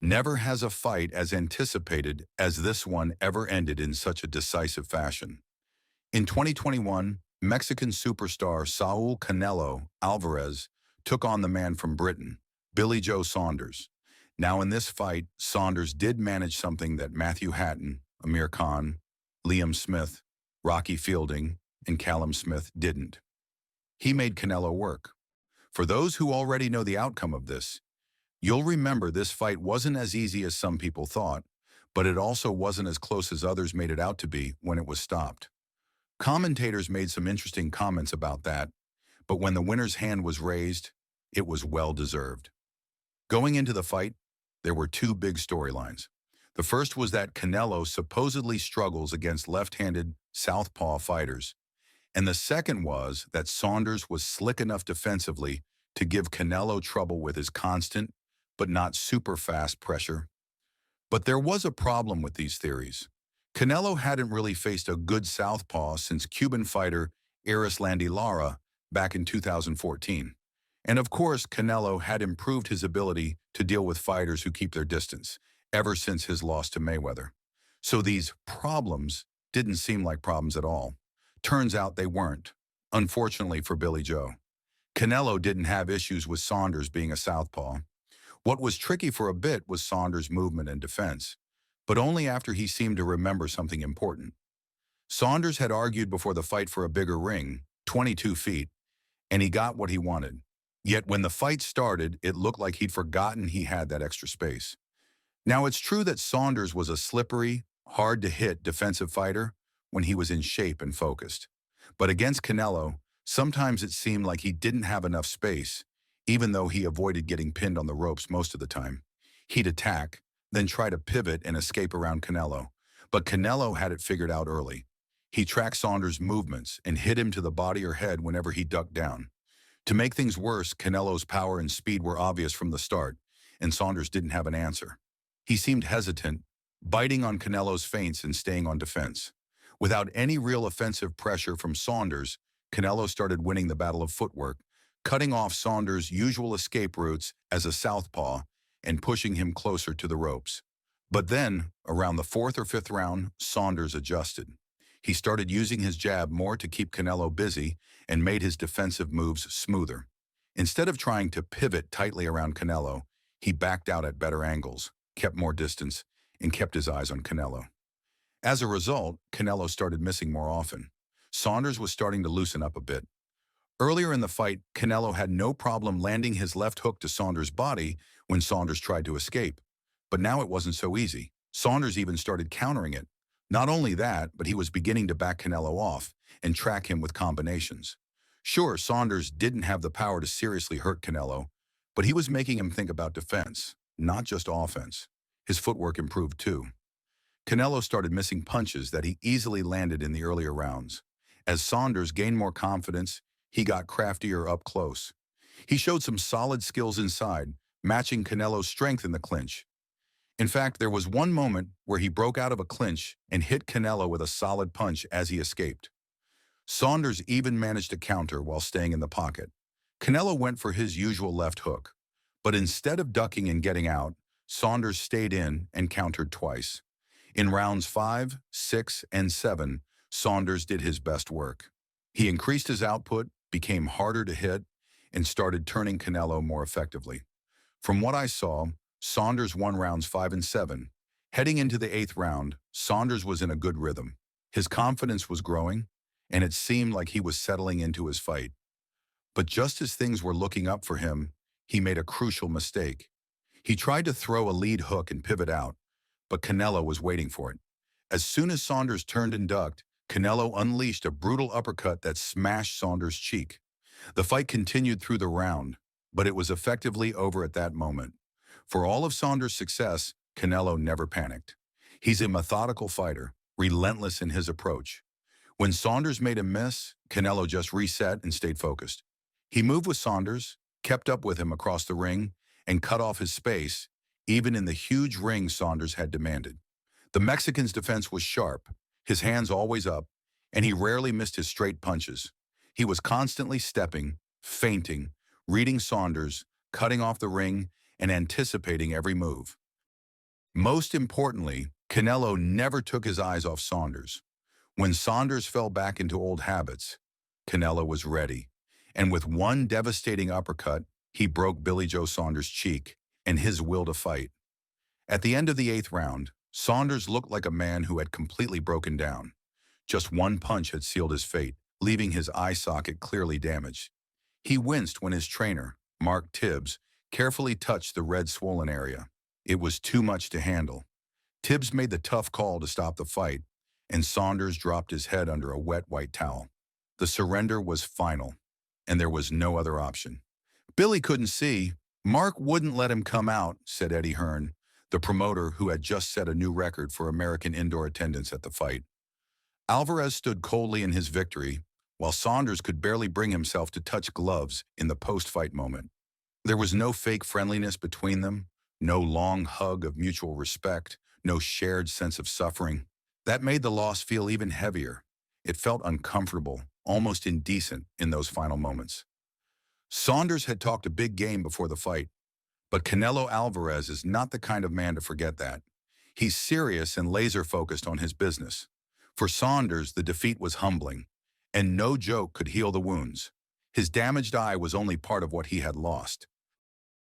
Never has a fight as anticipated as this one ever ended in such a decisive fashion. In 2021, Mexican superstar Saul Canelo Álvarez took on the man from Britain, Billy Joe Saunders. Now in this fight, Saunders did manage something that Matthew Hatton, Amir Khan, Liam Smith, Rocky Fielding, and Callum Smith didn't. He made Canelo work. For those who already know the outcome of this, you'll remember this fight wasn't as easy as some people thought, but it also wasn't as close as others made it out to be when it was stopped. Commentators made some interesting comments about that, but when the winner's hand was raised, it was well-deserved. Going into the fight, there were two big storylines. The first was that Canelo supposedly struggles against left-handed southpaw fighters, and the second was that Saunders was slick enough defensively to give Canelo trouble with his constant, but not super fast pressure. But there was a problem with these theories. Canelo hadn't really faced a good southpaw since Cuban fighter Erislandy Lara back in 2014. And of course, Canelo had improved his ability to deal with fighters who keep their distance ever since his loss to Mayweather. So these problems didn't seem like problems at all. Turns out they weren't, unfortunately for Billy Joe. Canelo didn't have issues with Saunders being a southpaw. What was tricky for a bit was Saunders' movement and defense, but only after he seemed to remember something important. Saunders had argued before the fight for a bigger ring, 22 feet, and he got what he wanted. Yet when the fight started, it looked like he'd forgotten he had that extra space. Now, it's true that Saunders was a slippery, hard-to-hit defensive fighter when he was in shape and focused. But against Canelo, sometimes it seemed like he didn't have enough space, even though he avoided getting pinned on the ropes most of the time. He'd attack, then try to pivot and escape around Canelo. But Canelo had it figured out early. He tracked Saunders' movements and hit him to the body or head whenever he ducked down. To make things worse, Canelo's power and speed were obvious from the start, and Saunders didn't have an answer. He seemed hesitant, biting on Canelo's feints and staying on defense. Without any real offensive pressure from Saunders, Canelo started winning the battle of footwork, cutting off Saunders' usual escape routes as a southpaw and pushing him closer to the ropes. But then, around the fourth or fifth round, Saunders adjusted. He started using his jab more to keep Canelo busy and made his defensive moves smoother. Instead of trying to pivot tightly around Canelo, he backed out at better angles, kept more distance, and kept his eyes on Canelo. As a result, Canelo started missing more often. Saunders was starting to loosen up a bit. Earlier in the fight, Canelo had no problem landing his left hook to Saunders' body when Saunders tried to escape. But now it wasn't so easy. Saunders even started countering it. Not only that, but he was beginning to back Canelo off and track him with combinations. Sure, Saunders didn't have the power to seriously hurt Canelo, but he was making him think about defense, not just offense. His footwork improved too. Canelo started missing punches that he easily landed in the earlier rounds. As Saunders gained more confidence, he got craftier up close. He showed some solid skills inside, matching Canelo's strength in the clinch. In fact, there was one moment where he broke out of a clinch and hit Canelo with a solid punch as he escaped. Saunders even managed to counter while staying in the pocket. Canelo went for his usual left hook, but instead of ducking and getting out, Saunders stayed in and countered twice. In rounds 5, 6, and 7, Saunders did his best work. He increased his output, became harder to hit, and started turning Canelo more effectively. From what I saw, Saunders won rounds 5 and 7. Heading into the 8th round, Saunders was in a good rhythm. His confidence was growing, and it seemed like he was settling into his fight. But just as things were looking up for him, he made a crucial mistake. He tried to throw a lead hook and pivot out, but Canelo was waiting for it. As soon as Saunders turned and ducked, Canelo unleashed a brutal uppercut that smashed Saunders' cheek. The fight continued through the round, but it was effectively over at that moment. For all of Saunders' success, Canelo never panicked. He's a methodical fighter, relentless in his approach. When Saunders made a miss, Canelo just reset and stayed focused. He moved with Saunders, kept up with him across the ring, and cut off his space, even in the huge ring Saunders had demanded. The Mexican's defense was sharp, his hands always up, and he rarely missed his straight punches. He was constantly stepping, feinting, reading Saunders, cutting off the ring, and anticipating every move. Most importantly, Canelo never took his eyes off Saunders. When Saunders fell back into old habits, Canelo was ready. And with one devastating uppercut, he broke Billy Joe Saunders' cheek and his will to fight. At the end of the eighth round, Saunders looked like a man who had completely broken down. Just one punch had sealed his fate, leaving his eye socket clearly damaged. He winced when his trainer, Mark Tibbs, carefully touched the red swollen area. It was too much to handle. Tibbs made the tough call to stop the fight, and Saunders dropped his head under a wet white towel. The surrender was final, and there was no other option. Billy couldn't see. Mark wouldn't let him come out, said Eddie Hearn, the promoter who had just set a new record for American indoor attendance at the fight. Álvarez stood coldly in his victory, while Saunders could barely bring himself to touch gloves in the post-fight moment. There was no fake friendliness between them, no long hug of mutual respect, no shared sense of suffering. That made the loss feel even heavier. It felt uncomfortable, almost indecent in those final moments. Saunders had talked a big game before the fight, but Canelo Álvarez is not the kind of man to forget that. He's serious and laser-focused on his business. For Saunders, the defeat was humbling, and no joke could heal the wounds. His damaged eye was only part of what he had lost.